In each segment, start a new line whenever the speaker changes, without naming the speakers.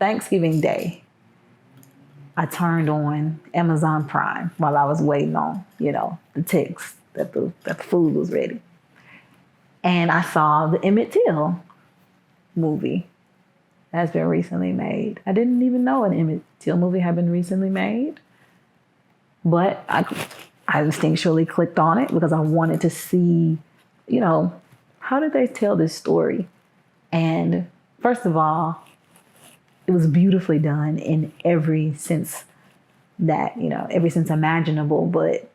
Thanksgiving Day, I turned on Amazon Prime while I was waiting on, the text that the food was ready. And I saw the Emmett Till movie that's been recently made. I didn't even know an Emmett Till movie had been recently made, but I instinctually clicked on it because I wanted to see, how did they tell this story? And first of all, it was beautifully done in every sense every sense imaginable. But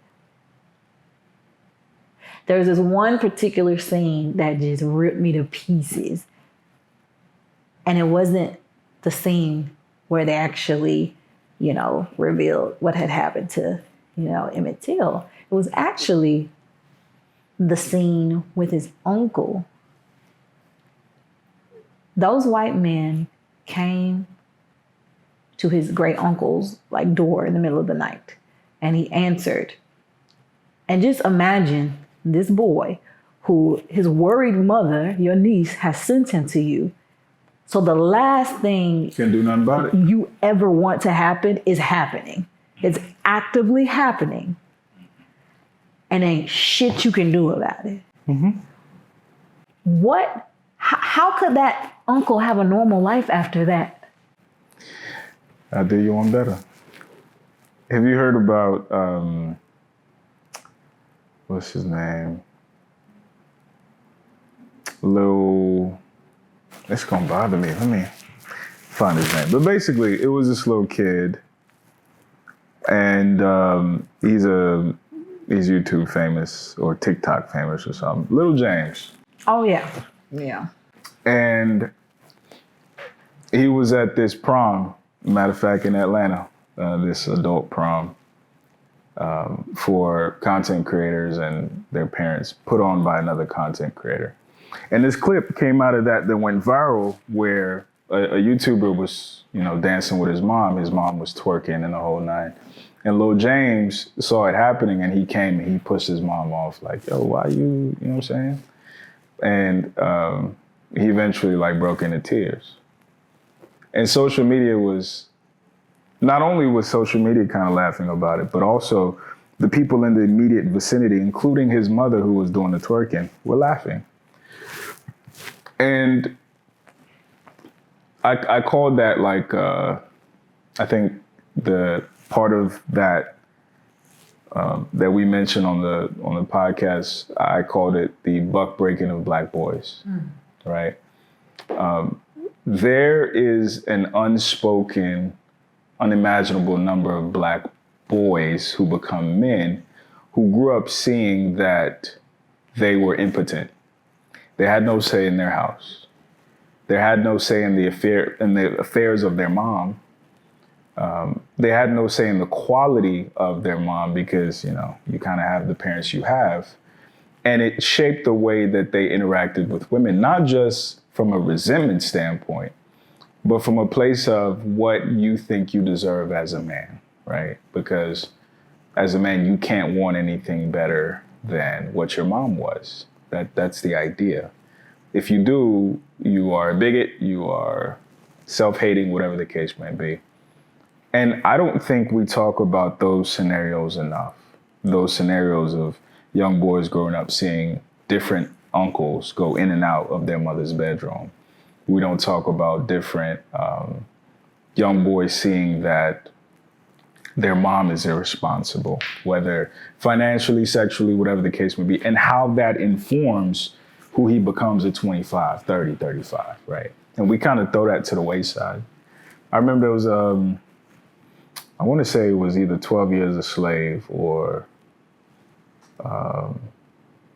there was this one particular scene that just ripped me to pieces. And it wasn't the scene where they actually, revealed what had happened to, Emmett Till. It was actually the scene with his uncle. Those white men came to his great uncle's door in the middle of the night, and he answered. And just imagine this boy who his worried mother, your niece, has sent him to you. So the last thing
can't do nothing about it.
You ever want to happen is happening. It's actively happening. And ain't shit you can do about it.
Mm-hmm.
How could that uncle have a normal life after that?
I'll do you one better. Have you heard about, what's his name? It's gonna bother me. Let me find his name. But basically, it was this little kid, and he's YouTube famous or TikTok famous or something. Little James.
Oh yeah, yeah.
And he was at this prom, matter of fact, in Atlanta, this adult prom for content creators and their parents, put on by another content creator. And this clip came out of that went viral, where a YouTuber was, dancing with his mom. His mom was twerking and the whole nine. And Lil James saw it happening, and he came and he pushed his mom off, like, yo, why you know what I'm saying? And he eventually broke into tears. And social media not only was social media kind of laughing about it, but also the people in the immediate vicinity, including his mother who was doing the twerking, were laughing. And I called that I think the part of that that we mentioned on the podcast, I called it the buck breaking of Black boys, right? There is an unspoken, unimaginable number of Black boys who become men who grew up seeing that they were impotent. They had no say in their house. They had no say in the affairs of their mom. They had no say in the quality of their mom because, you kind of have the parents you have. And it shaped the way that they interacted with women, not just from a resentment standpoint, but from a place of what you think you deserve as a man, right? Because as a man, you can't want anything better than what your mom was. That's the idea. If you do, you are a bigot, you are self-hating, whatever the case may be. And I don't think we talk about those scenarios enough. Those scenarios of young boys growing up seeing different uncles go in and out of their mother's bedroom. We don't talk about different young boys seeing that their mom is irresponsible, whether financially, sexually, whatever the case may be, and how that informs who he becomes at 25, 30, 35, right? And we kind of throw that to the wayside. I remember there was, I want to say it was either 12 Years a Slave or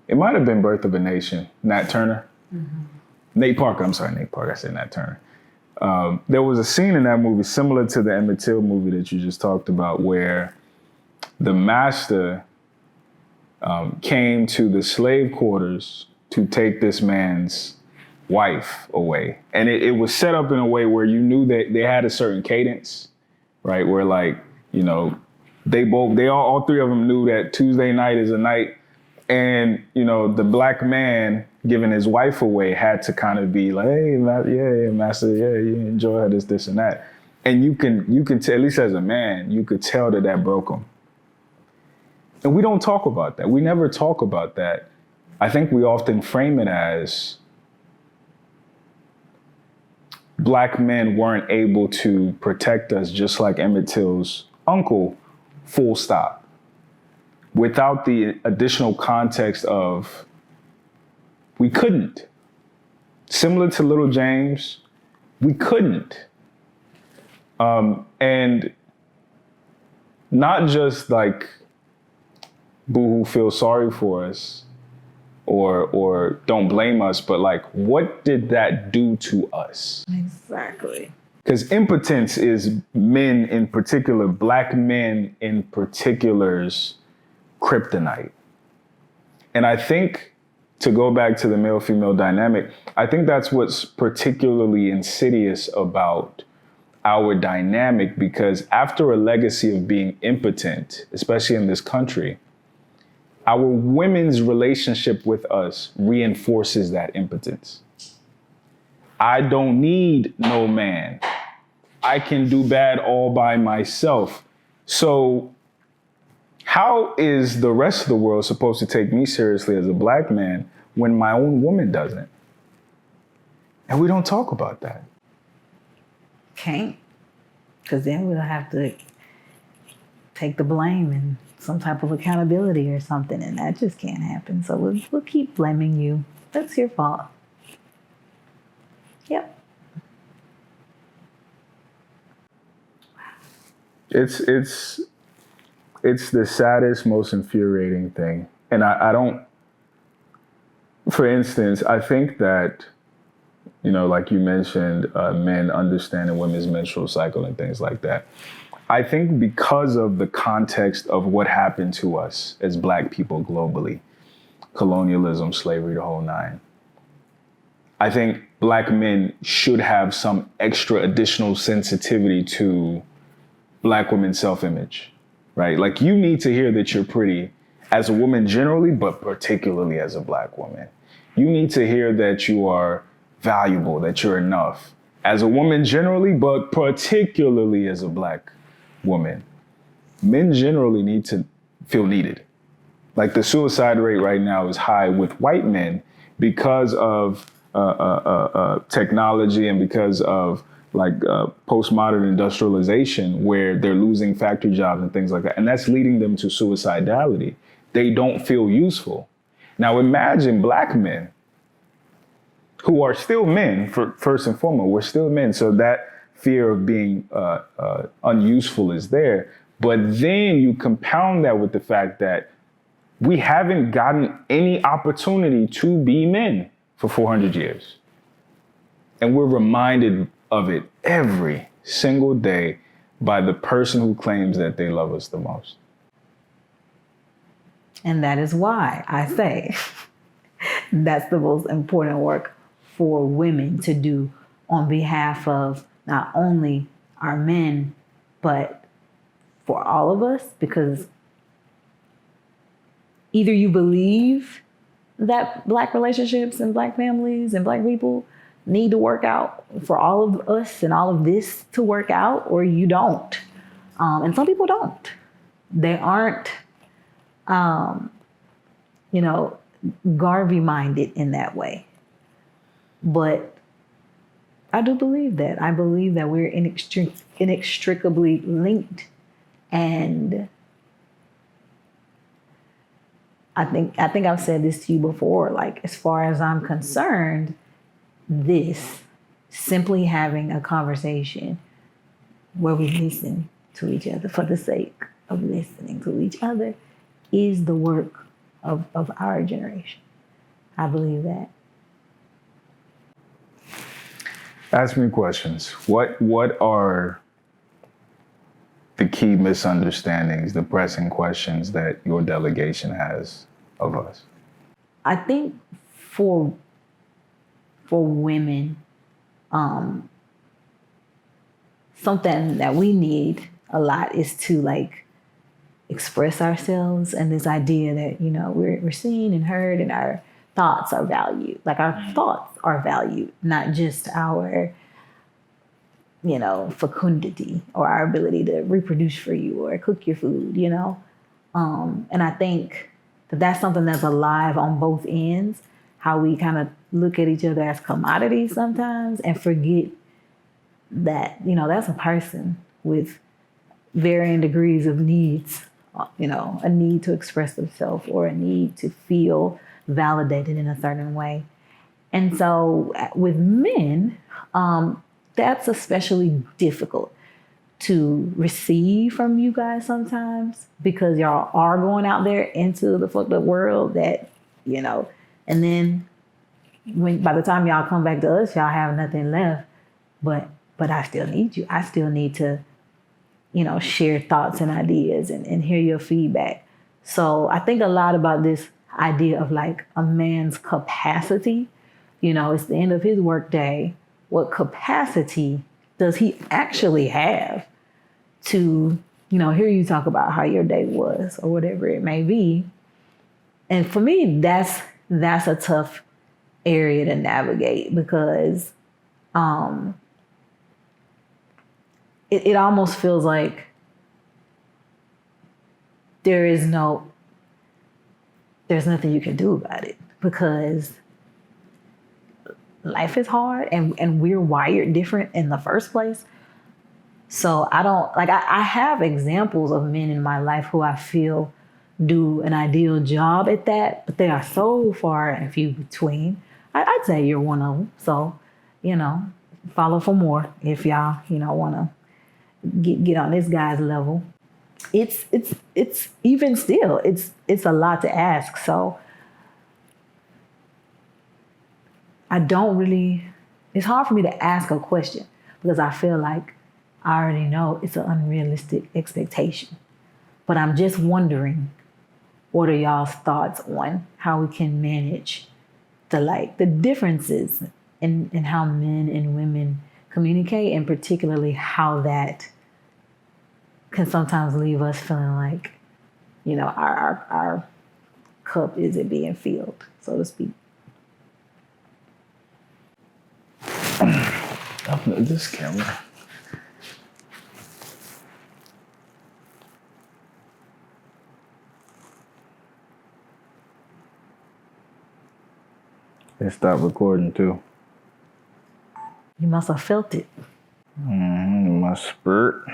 it might have been Birth of a Nation, Nat Turner. Mm-hmm. Nate Parker, I said Nat Turner. There was a scene in that movie similar to the Emmett Till movie that you just talked about, where the master came to the slave quarters to take this man's wife away. And it was set up in a way where you knew that they had a certain cadence, right? Where all three of them knew that Tuesday night is a night. And, the Black man giving his wife away had to kind of be like, hey, master, yeah, you enjoy her, this, and that. And you can tell, at least as a man, you could tell that broke him. And we don't talk about that. We never talk about that. I think we often frame it as Black men weren't able to protect us, just like Emmett Till's uncle, full stop. Without the additional context of we couldn't. Similar to Little James, we couldn't. And not just like boo-hoo, feel sorry for us or don't blame us, but like, what did that do to us?
Exactly.
Because impotence is men in particular, Black men in particular's kryptonite. And I think, to go back to the male-female dynamic, I think that's what's particularly insidious about our dynamic, because after a legacy of being impotent, especially in this country, our women's relationship with us reinforces that impotence. I don't need no man. I can do bad all by myself. So how is the rest of the world supposed to take me seriously as a Black man when my own woman doesn't? And we don't talk about that.
Can't. Because then we'll have to take the blame and some type of accountability or something, and that just can't happen. So we'll keep blaming you. That's your fault. Yep.
It's the saddest, most infuriating thing. And I don't, for instance, I think that, like you mentioned, men understanding women's menstrual cycle and things like that. I think because of the context of what happened to us as Black people globally, colonialism, slavery, the whole nine, I think Black men should have some extra additional sensitivity to Black women's self-image, right? Like, you need to hear that you're pretty as a woman generally, but particularly as a Black woman. You need to hear that you are valuable, that you're enough as a woman generally, but particularly as a Black woman. Men generally need to feel needed. Like, the suicide rate right now is high with white men because of technology and because of postmodern industrialization, where they're losing factory jobs and things like that. And that's leading them to suicidality. They don't feel useful. Now imagine Black men who are still men, first and foremost, we're still men. So that fear of being unuseful is there. But then you compound that with the fact that we haven't gotten any opportunity to be men for 400 years. And we're reminded of it every single day by the person who claims that they love us the most.
And that is why I say that's the most important work for women to do on behalf of not only our men, but for all of us, because either you believe that Black relationships and Black families and Black people need to work out for all of us and all of this to work out, or you don't. And some people don't. They aren't, Garvey minded in that way. But I do believe that. I believe that we're inextricably linked. And I think I've said this to you before, like, as far as I'm concerned, this simply having a conversation where we listen to each other for the sake of listening to each other is the work of our generation. I believe that.
Ask me questions. What are the key misunderstandings, the pressing questions that your delegation has of us?
I think for women, something that we need a lot is to express ourselves, and this idea that we're seen and heard, and our thoughts are valued. Like our thoughts are valued, not just our, fecundity or our ability to reproduce for you or cook your food, And I think that that's something that's alive on both ends, how we kind of look at each other as commodities sometimes and forget that, that's a person with varying degrees of needs, a need to express themselves or a need to feel validated in a certain way. And so with men, that's especially difficult to receive from you guys sometimes because y'all are going out there into the fucked up world that, and then by the time y'all come back to us, y'all have nothing left. But I still need you. I still need to, share thoughts and ideas and hear your feedback. So I think a lot about this idea of like a man's capacity. It's the end of his workday. What capacity does he actually have to, hear you talk about how your day was or whatever it may be? And for me, that's a tough area to navigate because it almost feels like there's nothing you can do about it because life is hard and we're wired different in the first place. So I have examples of men in my life who I feel do an ideal job at that, but they are so far and few between. I'd say you're one of them. So, follow for more if y'all, want to get on this guy's level. It's even still, it's a lot to ask. So it's hard for me to ask a question because I feel like I already know it's an unrealistic expectation. But I'm just wondering, what are y'all's thoughts on how we can manage the differences in how men and women communicate, and particularly how that can sometimes leave us feeling like, our cup isn't being filled, so to speak.
This camera. It stopped recording too.
You must have felt it.
My spurt.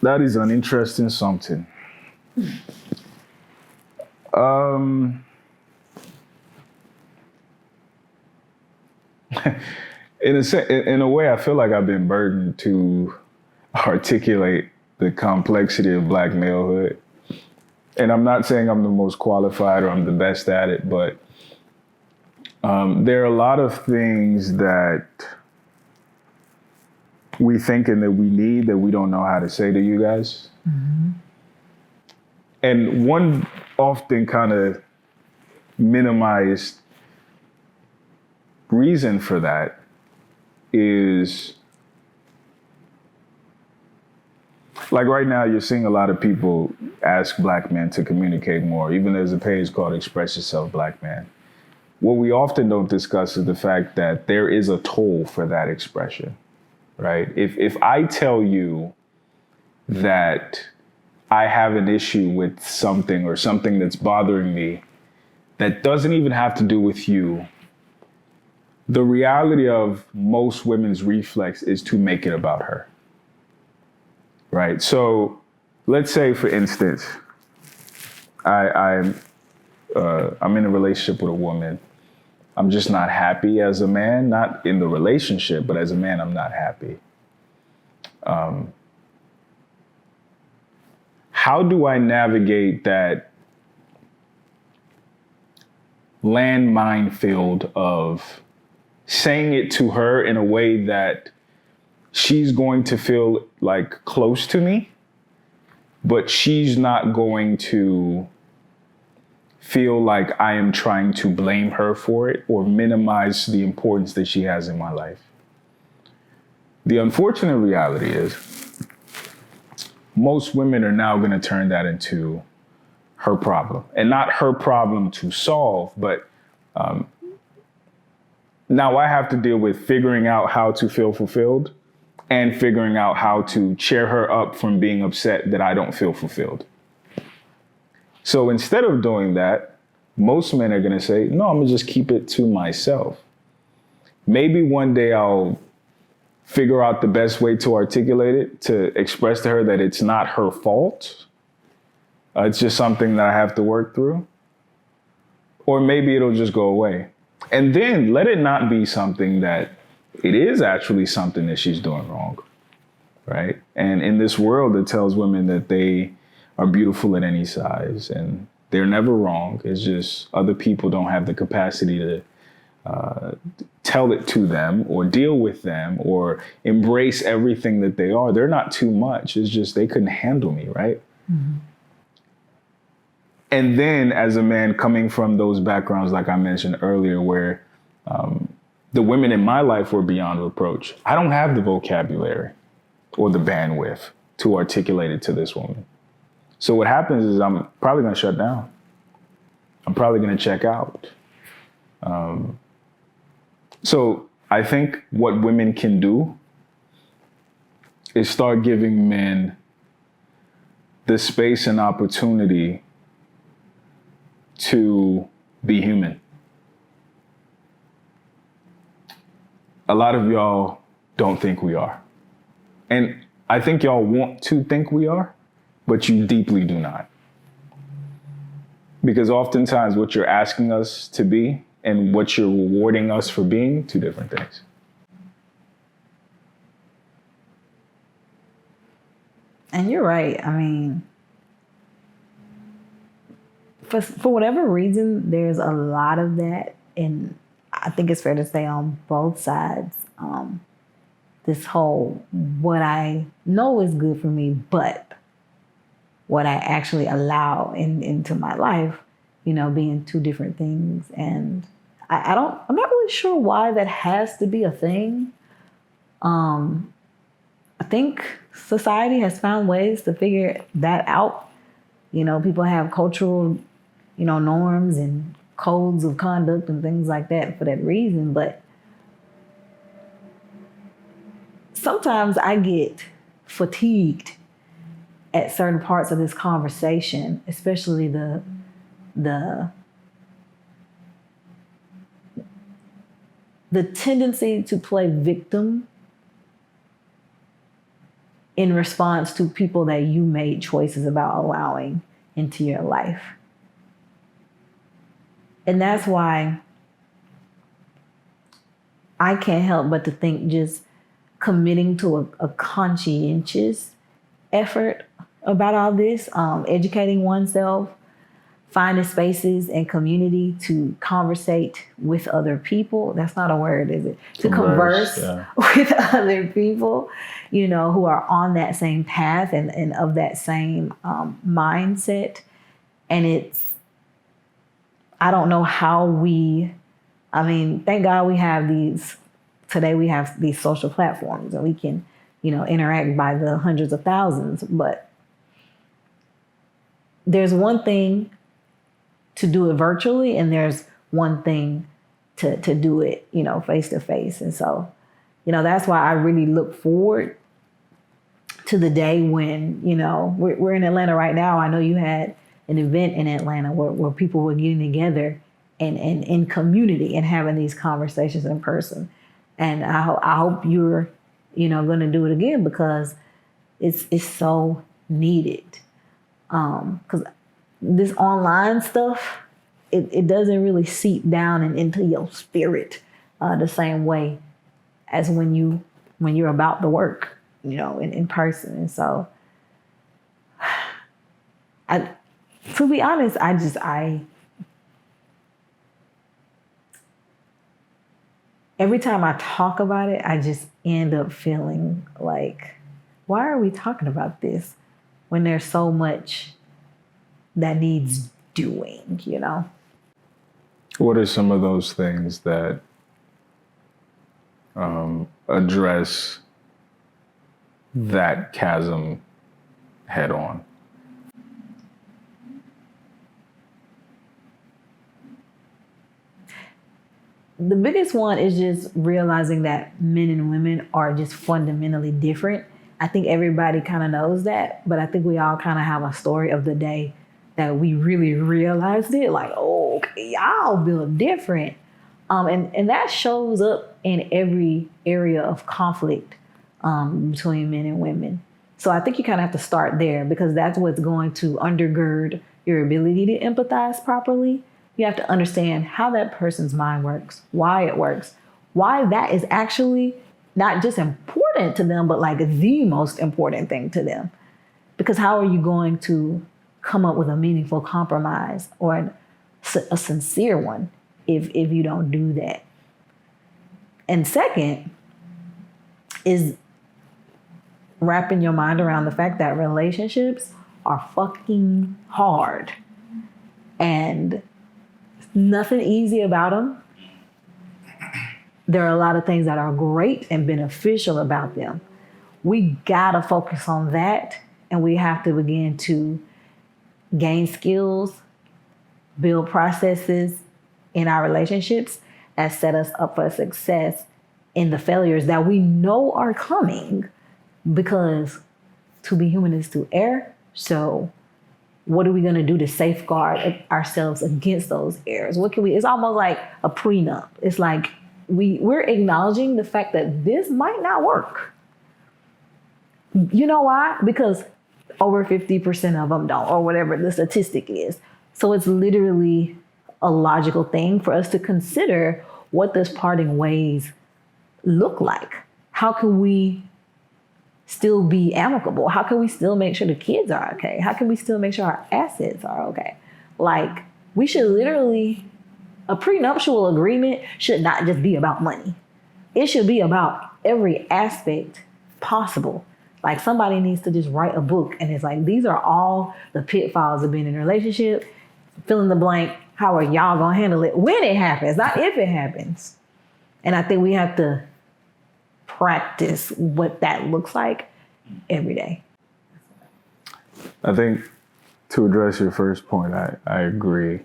That is an interesting something. In a way, I feel like I've been burdened to articulate the complexity of Black malehood. And I'm not saying I'm the most qualified or I'm the best at it, but there are a lot of things that we think and that we need that we don't know how to say to you guys. Mm-hmm. And one often kind of minimized reason for that is, like right now, you're seeing a lot of people ask Black men to communicate more. Even there's a page called Express Yourself, Black Man. What we often don't discuss is the fact that there is a toll for that expression, right? If I tell you that I have an issue with something or something that's bothering me that doesn't even have to do with you, the reality of most women's reflex is to make it about her. Right. So let's say, for instance, I'm in a relationship with a woman. I'm just not happy as a man, not in the relationship, but as a man, I'm not happy. How do I navigate that landmine field of saying it to her in a way that she's going to feel like close to me, but she's not going to feel like I am trying to blame her for it or minimize the importance that she has in my life? The unfortunate reality is most women are now going to turn that into her problem, and not her problem to solve, but now I have to deal with figuring out how to feel fulfilled and figuring out how to cheer her up from being upset that I don't feel fulfilled. So instead of doing that, most men are going to say, no, I'm going to just keep it to myself. Maybe one day I'll figure out the best way to articulate it, to express to her that it's not her fault. It's just something that I have to work through. Or maybe it'll just go away. And then let it not be something that it is actually something that she's doing wrong, right? And in this world, it tells women that they are beautiful at any size and they're never wrong. It's just other people don't have the capacity to tell it to them or deal with them or embrace everything that they are. They're not too much. It's just they couldn't handle me, right? Mm-hmm. And then as a man coming from those backgrounds, like I mentioned earlier, where the women in my life were beyond reproach, I don't have the vocabulary or the bandwidth to articulate it to this woman. So what happens is I'm probably going to shut down. I'm probably going to check out. So I think what women can do is start giving men the space and opportunity to be human. A lot of y'all don't think we are. And I think y'all want to think we are, but you deeply do not. Because oftentimes what you're asking us to be and what you're rewarding us for being, two different things.
And you're right. I mean, for whatever reason, there's a lot of that. And I think it's fair to say on both sides, this whole what I know is good for me, but what I actually allow into my life, being two different things. And I'm not really sure why that has to be a thing. I think society has found ways to figure that out. People have cultural, norms and codes of conduct and things like that for that reason. But sometimes I get fatigued at certain parts of this conversation, especially the tendency to play victim in response to people that you made choices about allowing into your life. And that's why I can't help but to think just committing to a conscientious effort about all this, educating oneself, finding spaces and community to conversate with other people. That's not a word, is it? To converse with other people, who are on that same path and of that same mindset. And I don't know how thank God we have today we have these social platforms and we can, interact by the hundreds of thousands. But there's one thing to do it virtually, and there's one thing to do it, face to face. And so, that's why I really look forward to the day when, we're in Atlanta right now. I know you had an event in Atlanta where people were getting together and in community and having these conversations in person. And I hope you're, going to do it again, because it's so needed. Because this online stuff, it doesn't really seep down and into your spirit the same way as when you're about the work, in person. And so, to be honest, every time I talk about it, I just end up feeling like, why are we talking about this when there's so much that needs doing,
What are some of those things that address that chasm head on?
The biggest one is just realizing that men and women are just fundamentally different. I think everybody kind of knows that, but I think we all kind of have a story of the day that we really realized it. Like, oh, okay, y'all build different. And that shows up in every area of conflict between men and women. So I think you kind of have to start there because that's what's going to undergird your ability to empathize properly. You have to understand how that person's mind works, why it works, why that is actually not just important to them, but like the most important thing to them. Because how are you going to come up with a meaningful compromise or a sincere one if you don't do that? And second is wrapping your mind around the fact that relationships are fucking hard and nothing easy about them. There are a lot of things that are great and beneficial about them. We gotta focus on that, and we have to begin to gain skills, build processes in our relationships that set us up for success in the failures that we know are coming, because to be human is to err. So what are we going to do to safeguard ourselves against those errors? What can we, it's almost like a prenup. It's like we're acknowledging the fact that this might not work. You know why? Because over 50% of them don't, or whatever the statistic is. So it's literally a logical thing for us to consider what does parting ways look like? How can we still be amicable? How can we still make sure the kids are okay? How can we still make sure our assets are okay? Like, we should literally, a prenuptial agreement should not just be about money. It should be about every aspect possible. Like, somebody needs to just write a book and it's like, these are all the pitfalls of being in a relationship. Fill in the blank. How are y'all gonna handle it when it happens, not if it happens? And I think we have to practice what that looks like every day.
I think to address your first point, I agree.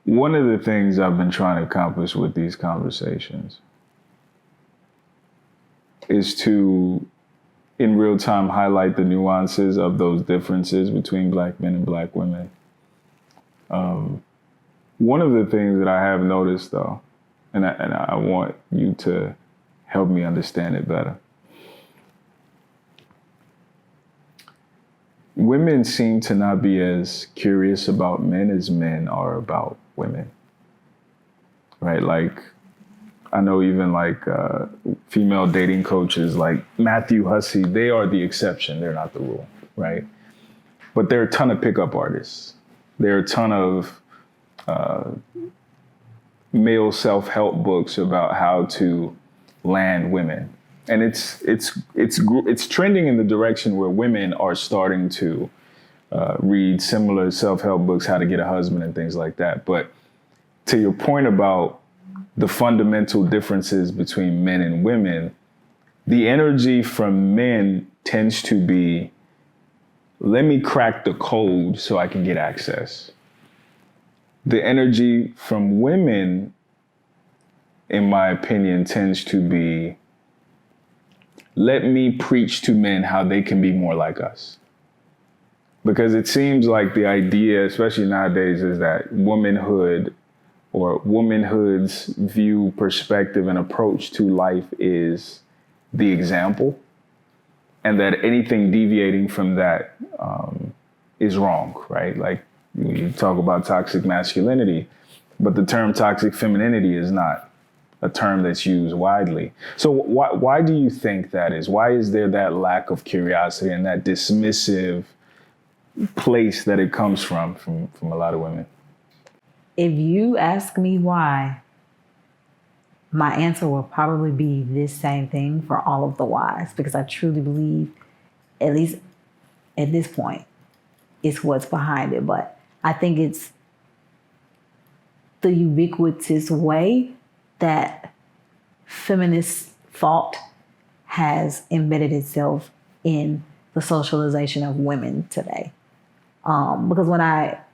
One of the things I've been trying to accomplish with these conversations is to, in real time, highlight the nuances of those differences between Black men and Black women. One of the things that I have noticed, though, and I want you to help me understand it better. Women seem to not be as curious about men as men are about women, right? Like, I know even like female dating coaches like Matthew Hussey, they are the exception, they're not the rule, right? But there are a ton of pickup artists. There are a ton of male self-help books about how to land women. And it's trending in the direction where women are starting to read similar self-help books, how to get a husband and things like that. But to your point about the fundamental differences between men and women, the energy from men tends to be, let me crack the code so I can get access. The energy from women, in my opinion, tends to be, let me preach to men how they can be more like us. Because it seems like the idea, especially nowadays, is that womanhood or womanhood's view, perspective, and approach to life is the example, and that anything deviating from that is wrong, right? Like, you talk about toxic masculinity, but the term toxic femininity is not a term that's used widely. So why do you think that is? Why is there that lack of curiosity and that dismissive place that it comes from a lot of women?
If you ask me why, my answer will probably be this same thing for all of the whys, because I truly believe, at least at this point, it's what's behind it. But I think it's the ubiquitous way that feminist thought has embedded itself in the socialization of women today. Because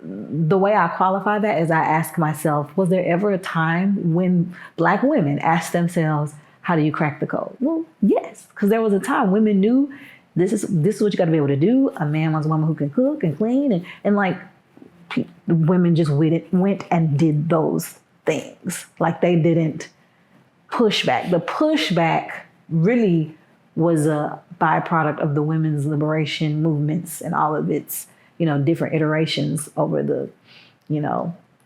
the way I qualify that is I ask myself, was there ever a time when Black women asked themselves, how do you crack the code? Well, yes, because there was a time women knew this is what you got to be able to do. A man wants a woman who can cook and clean, and like the women just went and did those things. Like they didn't push back. The pushback really was a byproduct of the women's liberation movements and all of its, different iterations over the,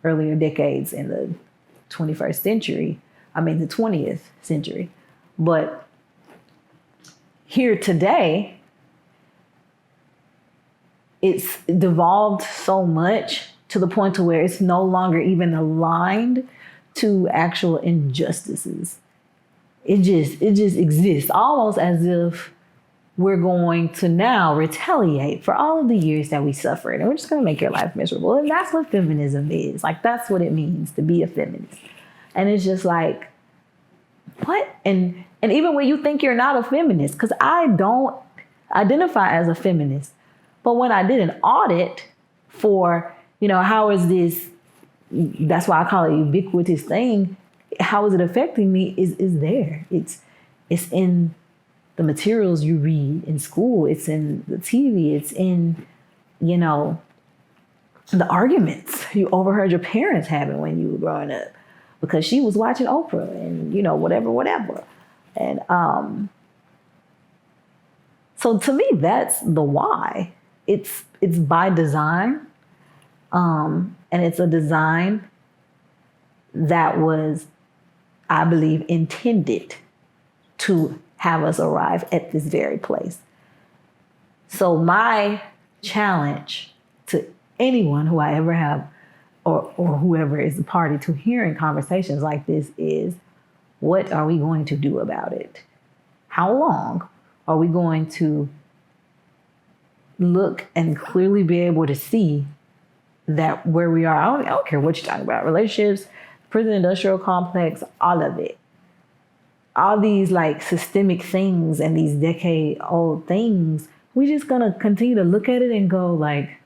earlier decades in the 21st century. The 20th century. But here today, it's devolved so much to the point to where it's no longer even aligned to actual injustices. It just exists, almost as if we're going to now retaliate for all of the years that we suffered, and we're just going to make your life miserable. And that's what feminism is. Like, that's what it means to be a feminist. And it's just like, what? And even when you think you're not a feminist, because I don't identify as a feminist, but when I did an audit for, how is this, that's why I call it ubiquitous thing, how is it affecting me is there. It's in the materials you read in school. It's in the TV. It's in, the arguments you overheard your parents having when you were growing up because she was watching Oprah and, whatever. And so to me, that's the why. It's by design. And it's a design that was, I believe, intended to have us arrive at this very place. So my challenge to anyone who I ever have or whoever is a party to hearing conversations like this is, what are we going to do about it? How long are we going to look and clearly be able to see that where we are, I don't care what you're talking about, relationships, prison industrial complex, all of it. All these like systemic things and these decade-old things, we're just gonna continue to look at it and go like,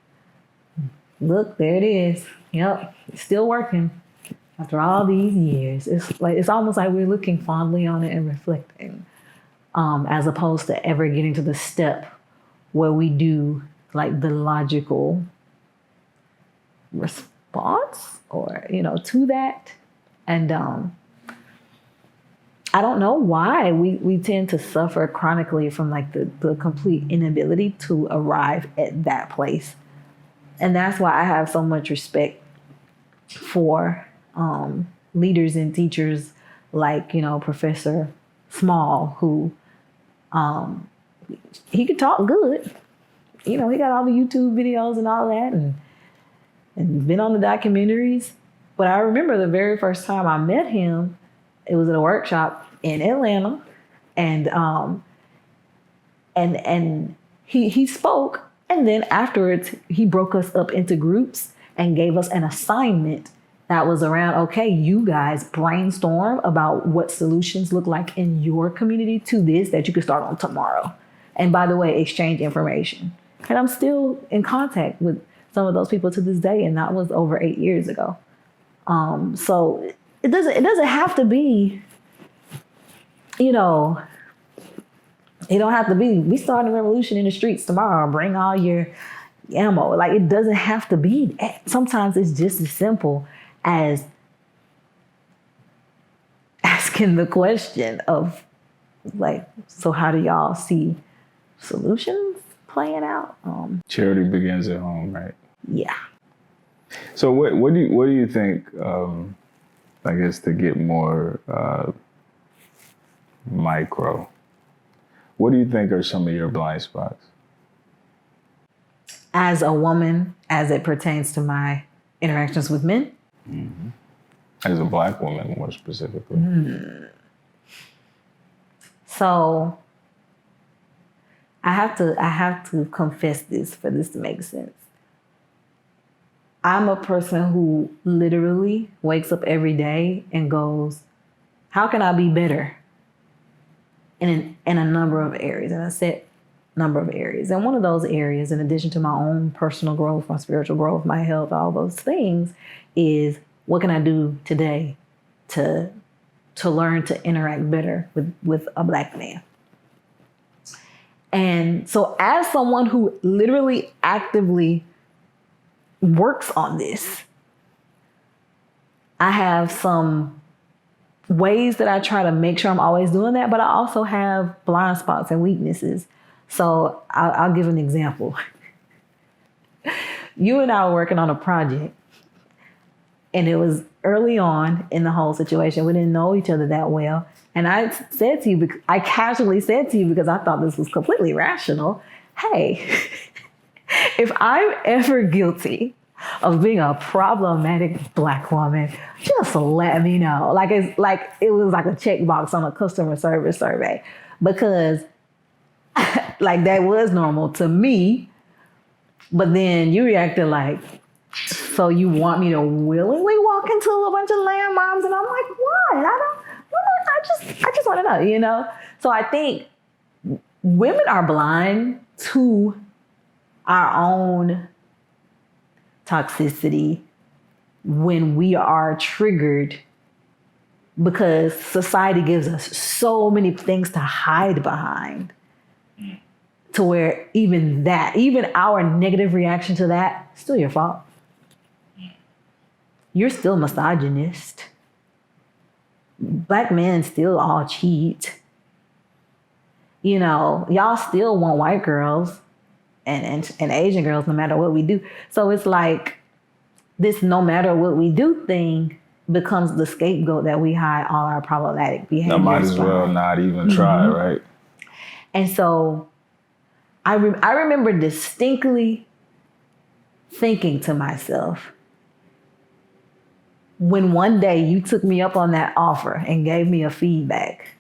look, there it is. Yep, it's still working after all these years. It's almost like we're looking fondly on it and reflecting, as opposed to ever getting to the step where we do like the logical response or, to that. And I don't know why we tend to suffer chronically from like the complete inability to arrive at that place. And that's why I have so much respect for leaders and teachers like, Professor Small, who he could talk good. He got all the YouTube videos and all that and been on the documentaries. But I remember the very first time I met him, it was at a workshop in Atlanta, and he spoke, and then afterwards he broke us up into groups and gave us an assignment that was around, okay, you guys brainstorm about what solutions look like in your community to this that you could start on tomorrow. And by the way, exchange information. And I'm still in contact with some of those people to this day, and that was over 8 years ago. So it doesn't have to be, it don't have to be, we start a revolution in the streets tomorrow, bring all your ammo. Like, it doesn't have to be that. Sometimes it's just as simple as asking the question of like, so how do y'all see solutions playing out?
Charity begins at home, right?
Yeah.
So what do you think, I guess, to get more micro, what do you think are some of your blind spots?
As a woman, as it pertains to my interactions with men?
Mm-hmm. As a Black woman, more specifically.
So I have to confess this for this to make sense. I'm a person who literally wakes up every day and goes, how can I be better? in a number of areas, in a set number of areas. And one of those areas, in addition to my own personal growth, my spiritual growth, my health, all those things, is what can I do today to learn to interact better with a Black man. And so as someone who literally actively works on this, I have some ways that I try to make sure I'm always doing that, but I also have blind spots and weaknesses. So I'll give an example. You and I were working on a project, and it was early on in the whole situation. We didn't know each other that well. And I casually said to you, because I thought this was completely rational, hey, if I'm ever guilty of being a problematic Black woman, just let me know. It was like a checkbox on a customer service survey, because like that was normal to me. But then you reacted like, so you want me to willingly walk into a bunch of landmines? And I'm like, what? I just want to know, you know? So I think women are blind to our own toxicity when we are triggered, because society gives us so many things to hide behind, to where even our negative reaction to that, still your fault. You're still misogynist. Black men still all cheat. You know, y'all still want white girls and Asian girls no matter what we do. So it's like this no matter what we do thing becomes the scapegoat that we hide all our problematic behaviors.
I might as well not even try, right?
And so I remember distinctly thinking to myself, when one day you took me up on that offer and gave me a feedback,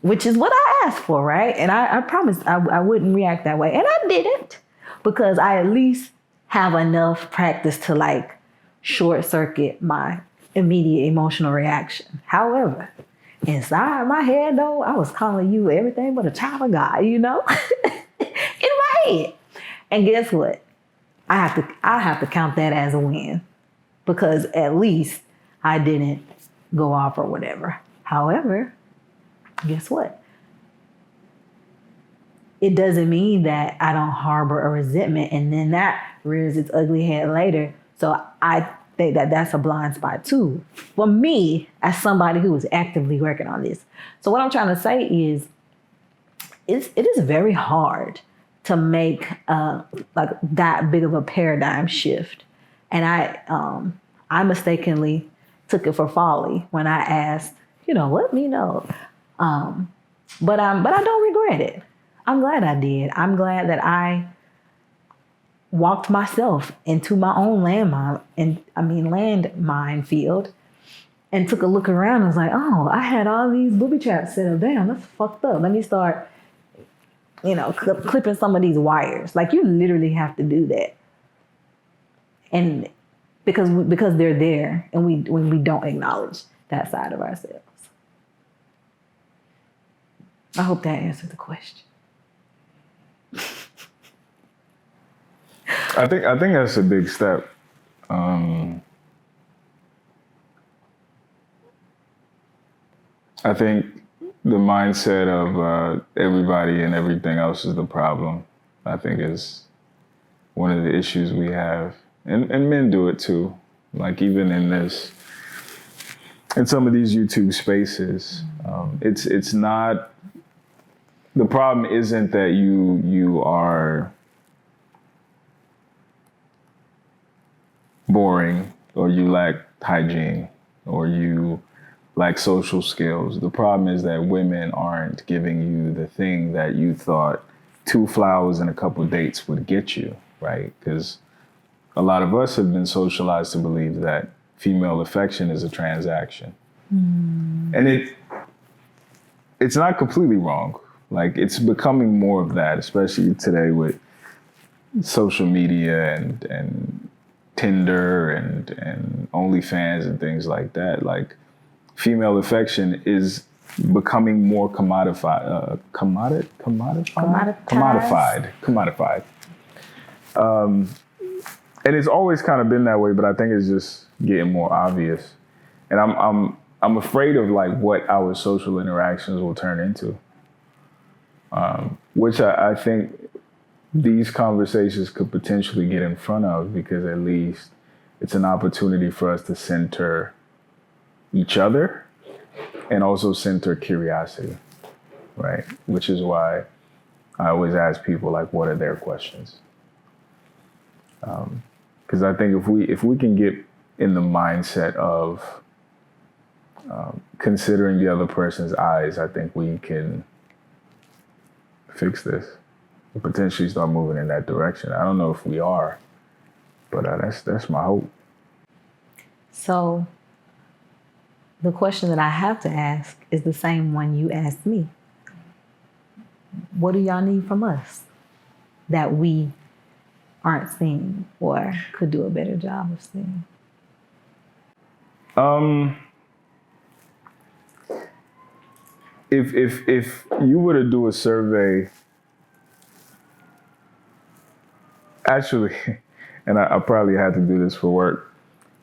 which is what I asked for, right? And I promised I wouldn't react that way. And I didn't, because I at least have enough practice to like short circuit my immediate emotional reaction. However, inside my head though, I was calling you everything but a child of God, you know? In my head. And guess what? I have to count that as a win, because at least I didn't go off or whatever. However, guess what? It doesn't mean that I don't harbor a resentment and then that rears its ugly head later. So I think that that's a blind spot too, for me as somebody who is actively working on this. So what I'm trying to say is, it is very hard to make like that big of a paradigm shift. And I mistakenly took it for folly when I asked, let me know. But I don't regret it. I'm glad I did. I'm glad that I walked myself into my own landmine field and took a look around and was like, oh, I had all these booby traps set up. Damn, that's fucked up. Let me start, clipping some of these wires. Like, you literally have to do that. And because they're there, and when we don't acknowledge that side of ourselves. I hope that answered the question.
I think that's a big step. I think the mindset of everybody and everything else is the problem, I think, is one of the issues we have. And men do it too. Like, even in some of these YouTube spaces, it's not, the problem isn't that you are boring, or you lack hygiene, or you lack social skills. The problem is that women aren't giving you the thing that you thought 2 flowers and a couple dates would get you, right? Because a lot of us have been socialized to believe that female affection is a transaction. And it's not completely wrong. Like, it's becoming more of that, especially today with social media and Tinder and OnlyFans and things like that. Like, female affection is becoming more commodified. And it's always kind of been that way, but I think it's just getting more obvious. And I'm afraid of like what our social interactions will turn into, which I think these conversations could potentially get in front of, because at least it's an opportunity for us to center each other and also center curiosity, right? Which is why I always ask people, like, what are their questions? Because I think if we can get in the mindset of considering the other person's eyes, I think we can fix this and potentially start moving in that direction. I don't know if we are, but that's my hope.
So the question that I have to ask is the same one you asked me. What do y'all need from us that we aren't seeing or could do a better job of seeing?
If you were to do a survey, actually, and I probably had to do this for work.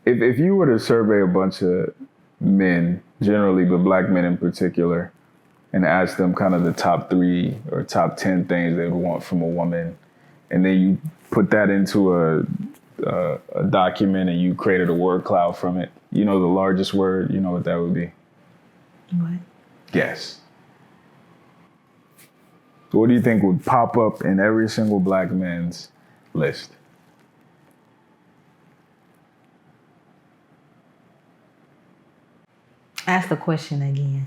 If you were to survey a bunch of men, generally, but black men in particular, and ask them kind of the top 3 or top 10 things they would want from a woman, and then you put that into a document and you created a word cloud from it, you know the largest word, you know what that would be?
What?
Guess. What do you think would pop up in every single black man's list?
Ask the question again.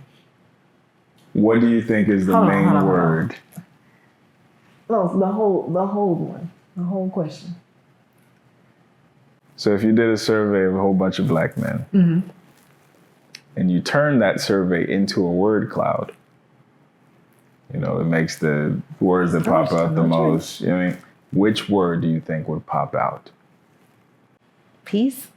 What do you think is the main word?
No, the whole one. The whole question.
So if you did a survey of a whole bunch of black men, mm-hmm. and you turn that survey into a word cloud, you know, it makes the words that pop out the most. You know what I mean? Which word do you think would pop out?
Peace.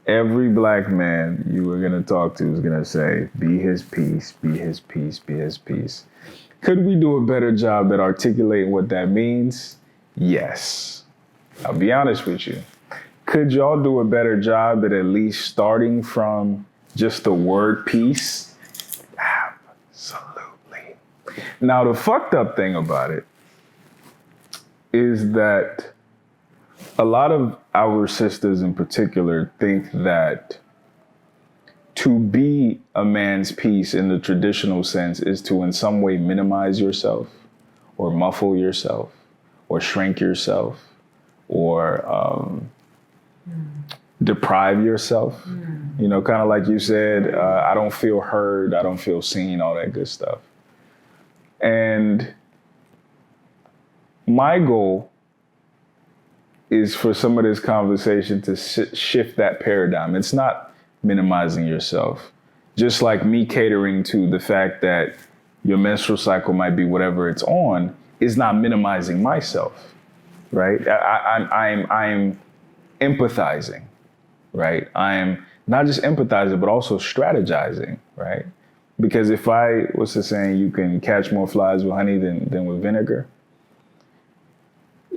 Every black man you were going to talk to is going to say, be his peace, be his peace, be his peace. Could we do a better job at articulating what that means? Yes. I'll be honest with you. Could y'all do a better job at least starting from just the word peace? Absolutely. Now, the fucked up thing about it is that a lot of our sisters in particular think that to be a man's peace in the traditional sense is to in some way minimize yourself or muffle yourself or shrink yourself or deprive yourself. You know, kind of like you said, I don't feel heard, I don't feel seen, all that good stuff. And my goal is for some of this conversation to shift that paradigm. It's not minimizing yourself. Just like me catering to the fact that your menstrual cycle might be whatever it's on is not minimizing myself, right? I'm empathizing, right? I'm not just empathizing, but also strategizing, right? Because if what's the saying, you can catch more flies with honey than with vinegar.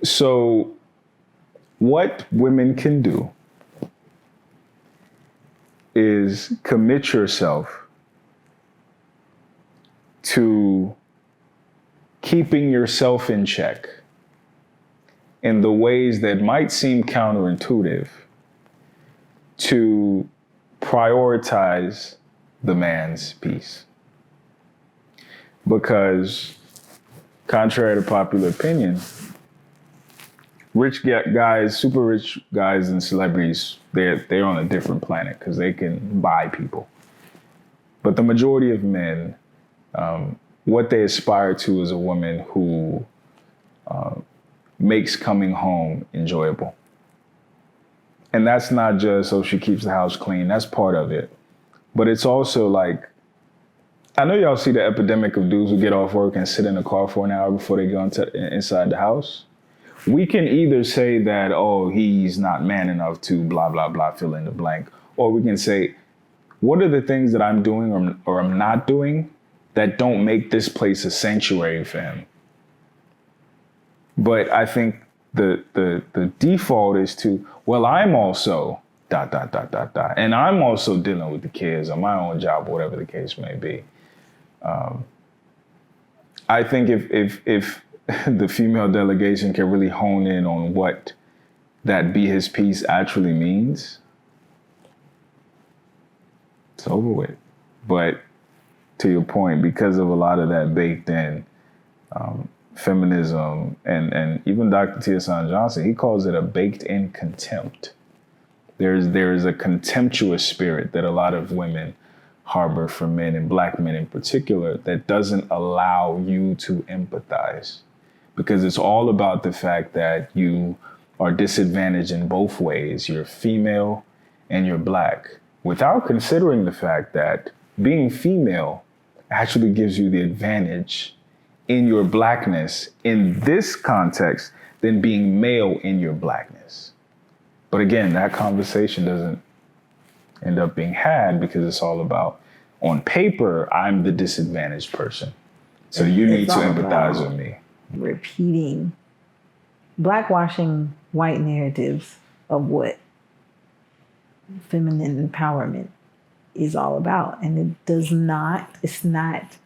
So what women can do is commit yourself to keeping yourself in check in the ways that might seem counterintuitive to prioritize the man's peace. Because contrary to popular opinion, rich guys, super rich guys and celebrities, they're on a different planet because they can buy people. But the majority of men, what they aspire to is a woman who makes coming home enjoyable. And that's not just so she keeps the house clean, that's part of it. But it's also like, I know y'all see the epidemic of dudes who get off work and sit in the car for an hour before they go inside the house. We can either say that, oh, he's not man enough to blah, blah, blah, fill in the blank. Or we can say, what are the things that I'm doing or I'm not doing that don't make this place a sanctuary for him? But I think the default is to, well, I'm also ... And I'm also dealing with the kids on my own job, whatever the case may be. I think if the female delegation can really hone in on what that be his piece actually means, it's over with. But to your point, because of a lot of that baked in, feminism and even Dr. T.S. Johnson, he calls it a baked in contempt. There's a contemptuous spirit that a lot of women harbor for men, and black men in particular, that doesn't allow you to empathize, because it's all about the fact that you are disadvantaged in both ways. You're female and you're black, without considering the fact that being female actually gives you the advantage in your blackness in this context than being male in your blackness. But again, that conversation doesn't end up being had because it's all about, on paper, I'm the disadvantaged person. So you need to empathize with me.
Repeating, blackwashing white narratives of what feminine empowerment is all about. And it's not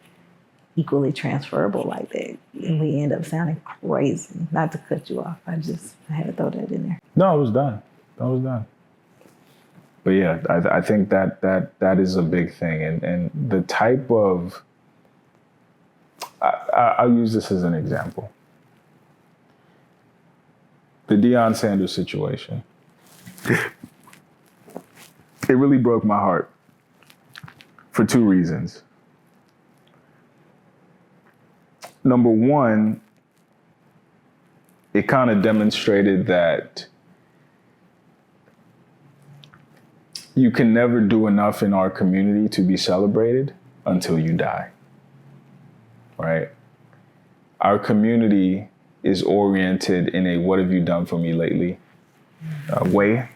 equally transferable like that. And we end up sounding crazy. Not to cut you off. I had to throw that in there.
No, I was done. But yeah, I think that is a big thing. And the type of, I'll use this as an example. The Deion Sanders situation. It really broke my heart for two reasons. Number one, it kind of demonstrated that you can never do enough in our community to be celebrated until you die, right? Our community is oriented in a what have you done for me lately way.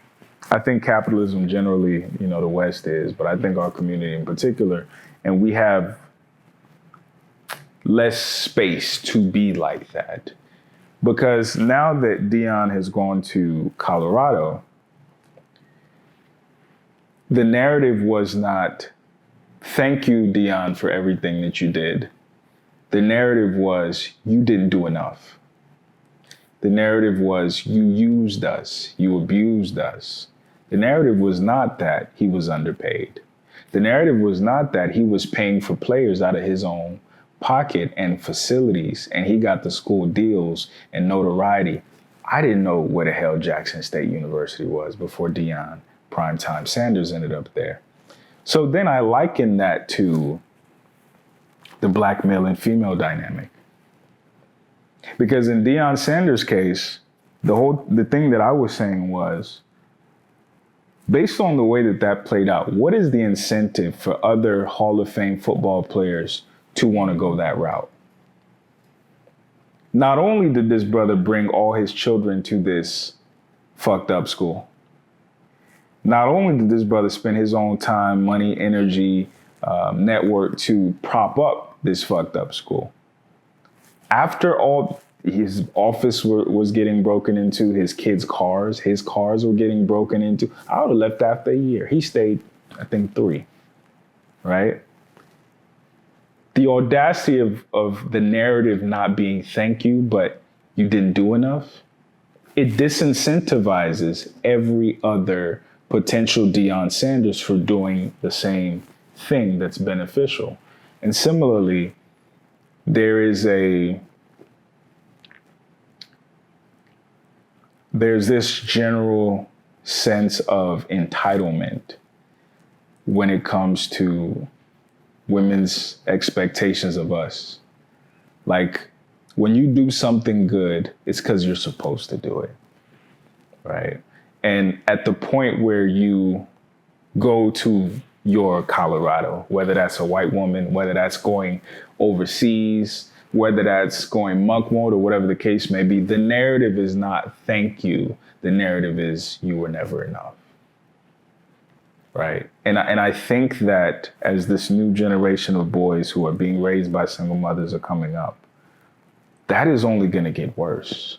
I think capitalism generally, the West is, but I think our community in particular, and we have less space to be like that. Because now that Deion has gone to Colorado, the narrative was not, thank you, Deion, for everything that you did. The narrative was, you didn't do enough. The narrative was, you used us, you abused us. The narrative was not that he was underpaid. The narrative was not that he was paying for players out of his own pocket and facilities, and he got the school deals and notoriety. I didn't know where the hell Jackson State University was before Deion Primetime Sanders ended up there. So then I liken that to the black male and female dynamic. Because in Deion Sanders' case, the thing that I was saying was, based on the way that played out, what is the incentive for other Hall of Fame football players to want to go that route? Not only did this brother bring all his children to this fucked up school, not only did this brother spend his own time, money, energy, network to prop up this fucked up school. After all, his office was getting broken into, his kids' cars were getting broken into. I would have left after a year. He stayed, I think, 3, right? The audacity of the narrative not being thank you, but you didn't do enough, it disincentivizes every other potential Deion Sanders for doing the same thing that's beneficial. And similarly, there's this general sense of entitlement when it comes to women's expectations of us. Like, when you do something good, it's because you're supposed to do it, right? And at the point where you go to your Colorado, whether that's a white woman, whether that's going overseas, whether that's going monk mode or whatever the case may be, the narrative is not thank you. The narrative is you were never enough. right? And I think that as this new generation of boys who are being raised by single mothers are coming up, that is only going to get worse.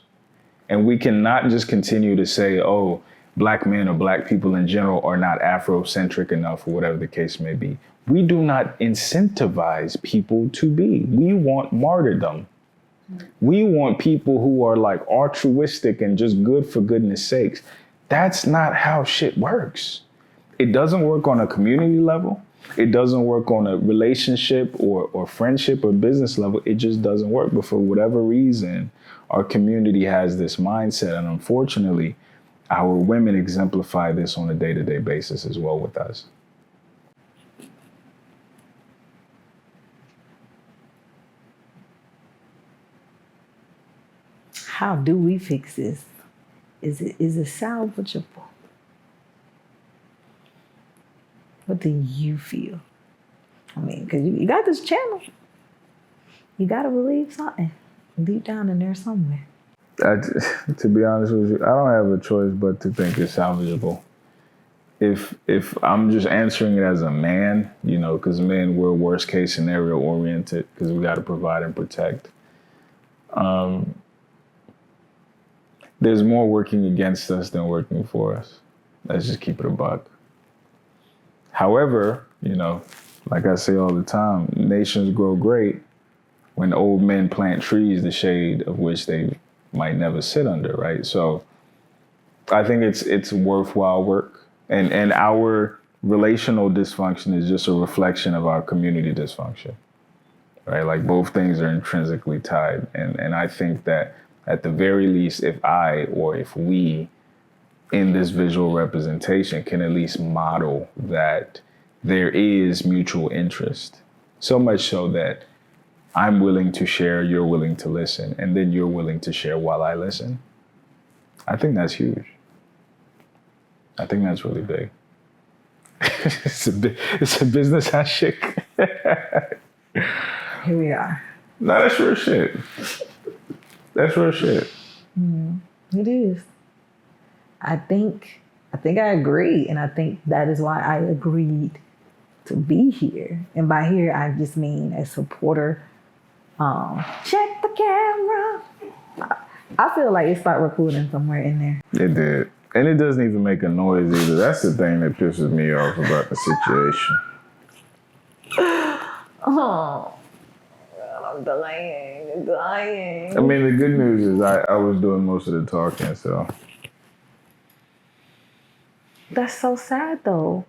And we cannot just continue to say, oh, black men or black people in general are not Afrocentric enough, or whatever the case may be. We do not incentivize people to be. We want martyrdom. We want people who are like altruistic and just good for goodness sakes. That's not how shit works. It doesn't work on a community level. It doesn't work on a relationship or friendship or business level. It just doesn't work. But for whatever reason, our community has this mindset. And unfortunately, our women exemplify this on a day-to-day basis as well with us.
How do we fix this? Is it salvageable? What do you feel? I mean, because you got this channel. You got to believe something deep down in there somewhere.
To be honest with you, I don't have a choice but to think it's salvageable. If I'm just answering it as a man, you know, because men, we're worst case scenario oriented because we got to provide and protect. There's more working against us than working for us. Let's just keep it a buck. However, you know, like I say all the time, nations grow great when old men plant trees, the shade of which they might never sit under, right? So I think it's worthwhile work. And our relational dysfunction is just a reflection of our community dysfunction, right? Like both things are intrinsically tied. And I think that at the very least, if I or if we in this visual representation can at least model that there is mutual interest, so much so that I'm willing to share, you're willing to listen, and then you're willing to share while I listen. I think that's huge. I think that's really big. It's a business handshake.
Here we are.
No, that's real shit. That's real shit.
It is. I think I agree, and I think that is why I agreed to be here. And by here, I just mean a supporter. Check the camera. I feel like it started recording somewhere in there.
It did. And it doesn't even make a noise either. That's the thing that pisses me off about the situation.
Oh, I'm dying.
I mean, the good news is I was doing most of the talking, so.
That's so sad, though.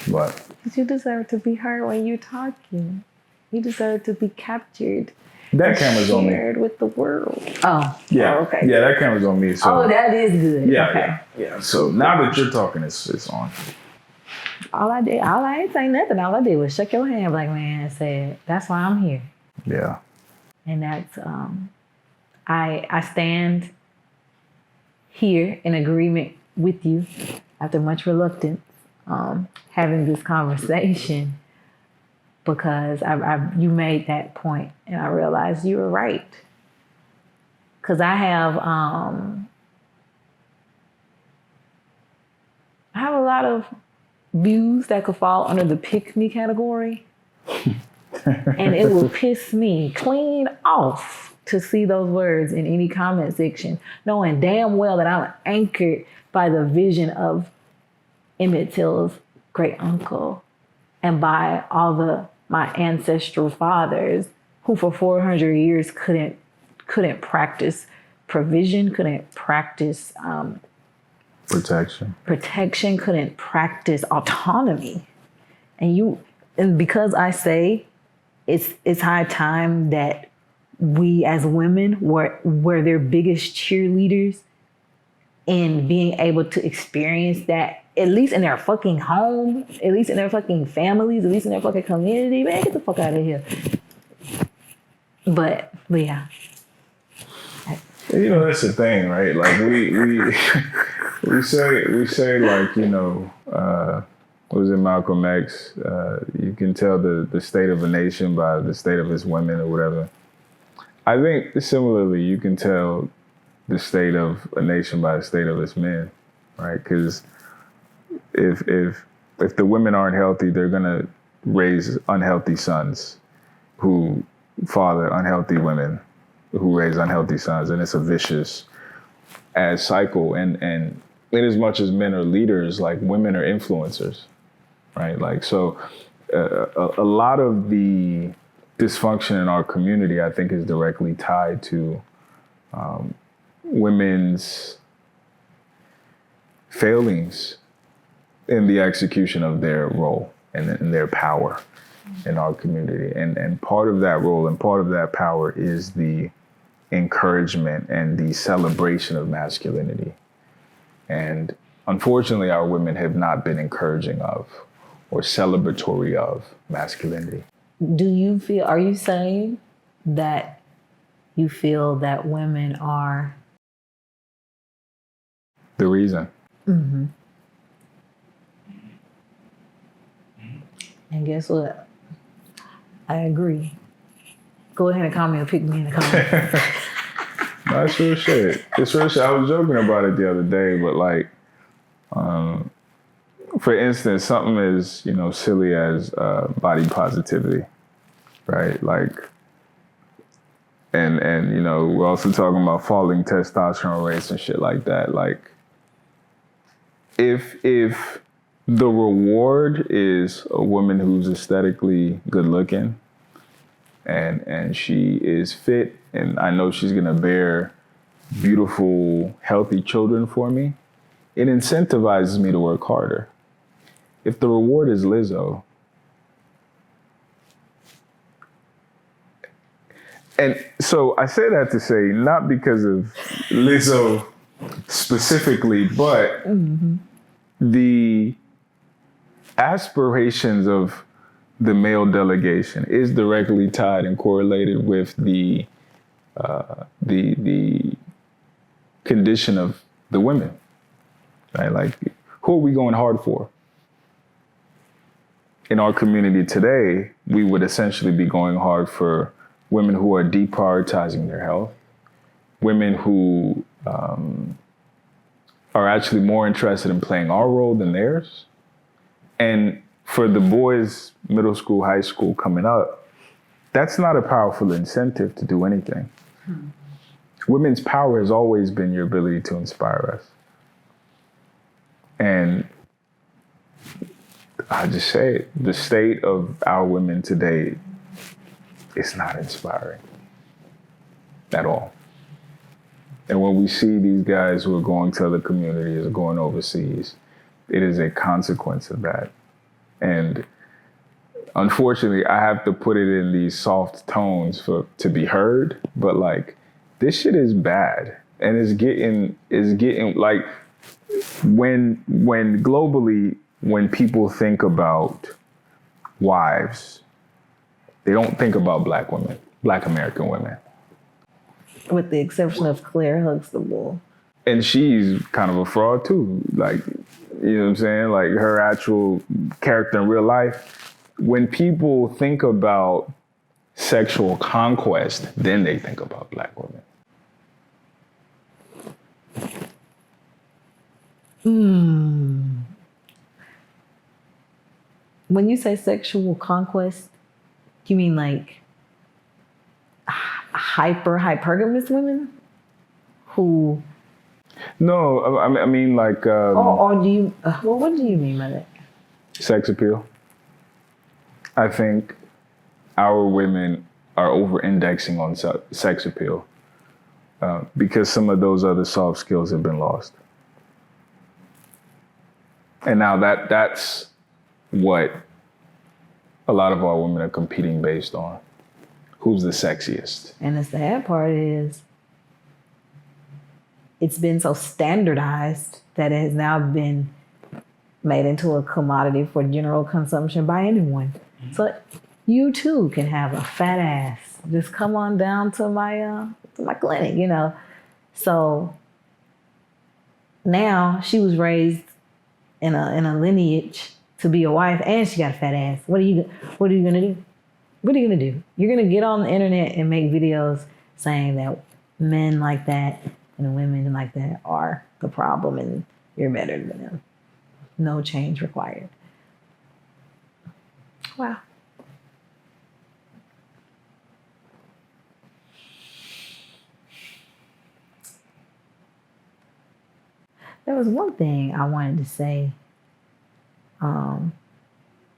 But
Because you deserve to be heard when you're talking. You deserve to be captured.
that camera's on me.
Shared with the world. Oh.
Yeah.
Oh, okay.
Yeah, that camera's on me. So.
Oh, that is good.
Yeah,
Okay.
yeah. So now that you're talking, it's on.
All I ain't say nothing. All I did was shake your hand, black man, and said, that's why I'm here.
Yeah.
And that's, I stand here in agreement with you after much reluctance, having this conversation because you made that point and I realized you were right. Cause I have a lot of views that could fall under the pick me category. And it will piss me clean off to see those words in any comment section, knowing damn well that I'm anchored by the vision of Emmett Till's great uncle and by all my ancestral fathers who for 400 years couldn't practice provision, couldn't practice protection, couldn't practice autonomy. And because I say it's high time that we as women were their biggest cheerleaders in being able to experience that, at least in their fucking home, at least in their fucking families, at least in their fucking community. Man, get the fuck out of here. But yeah.
You know, that's the thing, right? Like we say like, you know, what was it, Malcolm X? You can tell the state of a nation by the state of its women or whatever. I think similarly, you can tell the state of a nation by the state of its men, right? Because if if the women aren't healthy, they're gonna raise unhealthy sons who father unhealthy women who raise unhealthy sons, and it's a vicious ass cycle. And in as much as men are leaders, like women are influencers, right? Like so, a lot of the dysfunction in our community, I think, is directly tied to women's failings in the execution of their role and in their power in our community. And part of that role and part of that power is the encouragement and the celebration of masculinity. And unfortunately, our women have not been encouraging of or celebratory of masculinity.
Do you feel, are you saying that you feel that women are?
The reason.
Mm-hmm. And guess what? I agree. Go ahead and call me or pick me in the comments.
No, it's real shit. It's real shit. I was joking about it the other day, but like, for instance, something as, you know, silly as body positivity, right? Like, and you know, we're also talking about falling testosterone rates and shit like that. Like, if the reward is a woman who's aesthetically good looking and she is fit and I know she's gonna bear beautiful, healthy children for me, it incentivizes me to work harder. If the reward is Lizzo, and so I say that to say, not because of Lizzo specifically, but the aspirations of the male delegation is directly tied and correlated with the condition of the women, right? Like, who are we going hard for? In our community today, we would essentially be going hard for women who are deprioritizing their health, women who are actually more interested in playing our role than theirs. And for the boys, middle school, high school coming up, that's not a powerful incentive to do anything. Women's power has always been your ability to inspire us. And I just say it, the state of our women today is not inspiring at all. And when we see these guys who are going to other communities or going overseas, it is a consequence of that. And unfortunately, I have to put it in these soft tones to be heard, but like, this shit is bad. And it's getting like, when globally, when people think about wives, they don't think about black women, black American women.
With the exception of Claire Huxtable.
And she's kind of a fraud too. Like, you know what I'm saying? Like, her actual character in real life, when people think about sexual conquest, then they think about black women.
When you say sexual conquest, you mean like hypergamous women who?
No, I mean like.
Or do you? Well, what do you mean by that?
Sex appeal. I think our women are over-indexing on sex appeal because some of those other soft skills have been lost. And now that's what a lot of our women are competing based on. Who's the sexiest?
And the sad part is it's been so standardized that it has now been made into a commodity for general consumption by anyone. So you too can have a fat ass. Just come on down to my clinic, you know. So now she was raised in a lineage to be a wife, and she got a fat ass. What are you gonna do? What are you gonna do? You're gonna get on the internet and make videos saying that men like that and women like that are the problem, and you're better than them. No change required. Wow. There was one thing I wanted to say, and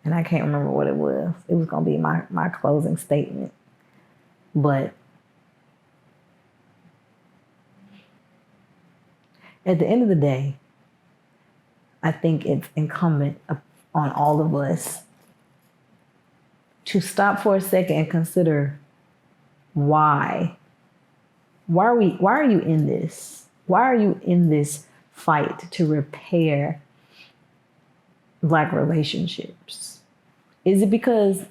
I can't remember what it was. It was going to be my closing statement. But at the end of the day, I think it's incumbent on all of us to stop for a second and consider why. Why are you in this? Why are you in this fight to repair Black relationships? Is it because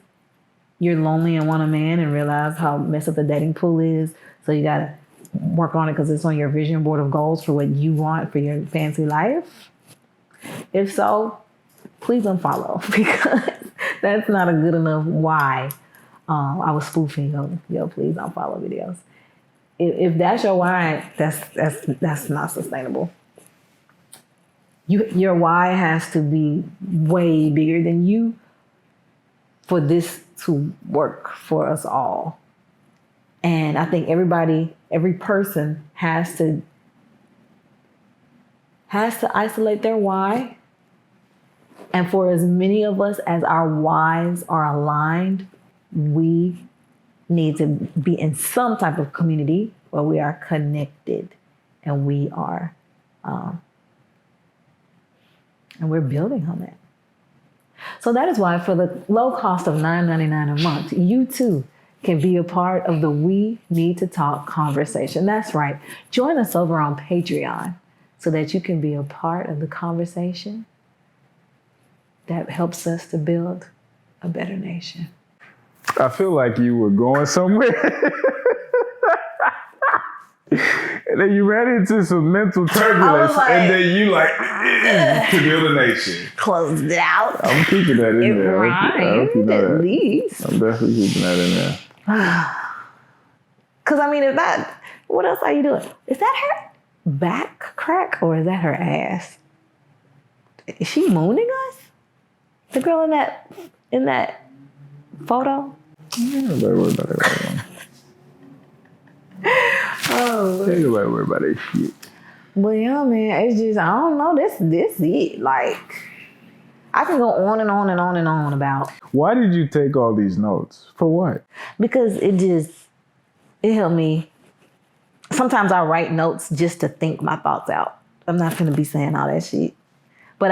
you're lonely and want a man and realize how messed up the dating pool is? So you got to work on it because it's on your vision board of goals for what you want for your fancy life? If so, please unfollow because that's not a good enough why. I was spoofing your please unfollow videos. If that's your why, that's not sustainable. Your why has to be way bigger than you for this to work for us all. And I think every person has to isolate their why. And for as many of us as our whys are aligned, we need to be in some type of community where we are connected and we are, and we're building on that. So that is why for the low cost of $9.99 a month, you too can be a part of the We Need to Talk conversation. That's right. Join us over on Patreon so that you can be a part of the conversation that helps us to build a better nation.
I feel like you were going somewhere. And then you ran into some mental turbulence,
like,
and then you to build a nation.
Closed it out.
I'm keeping that in there.
Rhymed, at least.
I'm definitely keeping that in there.
Because, I mean, if that, what else are you doing? Is that her back crack or is that her ass? Is she mooning us? The girl in that photo?
Yeah, don't worry about it right now.
Oh.
Ain't nobody worry about that shit.
But yeah, man, it's just, I don't know, this it. Like, I can go on and on and on and on about.
Why did you take all these notes? For what?
Because it helped me. Sometimes I write notes just to think my thoughts out. I'm not going to be saying all that shit. But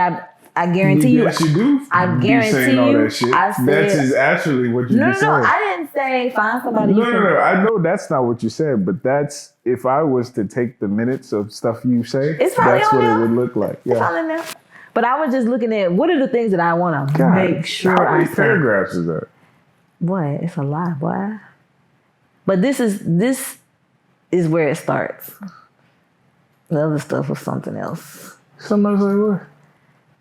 I guarantee you.
Yes, you do.
I guarantee
saying all
you.
that shit.
I said,
that's actually what you
no,
said.
No, I didn't say find somebody.
No. I know that's not what you said, but that's if I was to take the minutes of stuff you say,
that's
what
it
would look like. Yeah.
It's all in there. But I was just looking at what are the things that I want to make sure
how many
say.
paragraphs is that?
Boy, it's a lot, boy. But this is where it starts. The other stuff was something else.
Something else like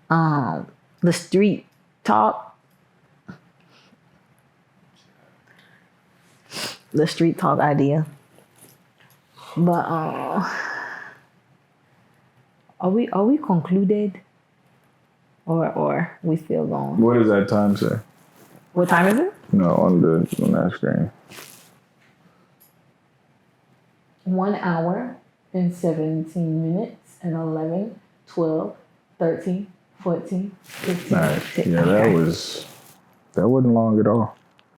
what?
The street talk. The street talk idea. But are we concluded? Or we still going?
What does that time say?
What time is it?
No, on that screen.
1 hour and 17 minutes and 11, 12, 13, 14, 15,
All right.
16.
Yeah,
okay.
that wasn't long at all.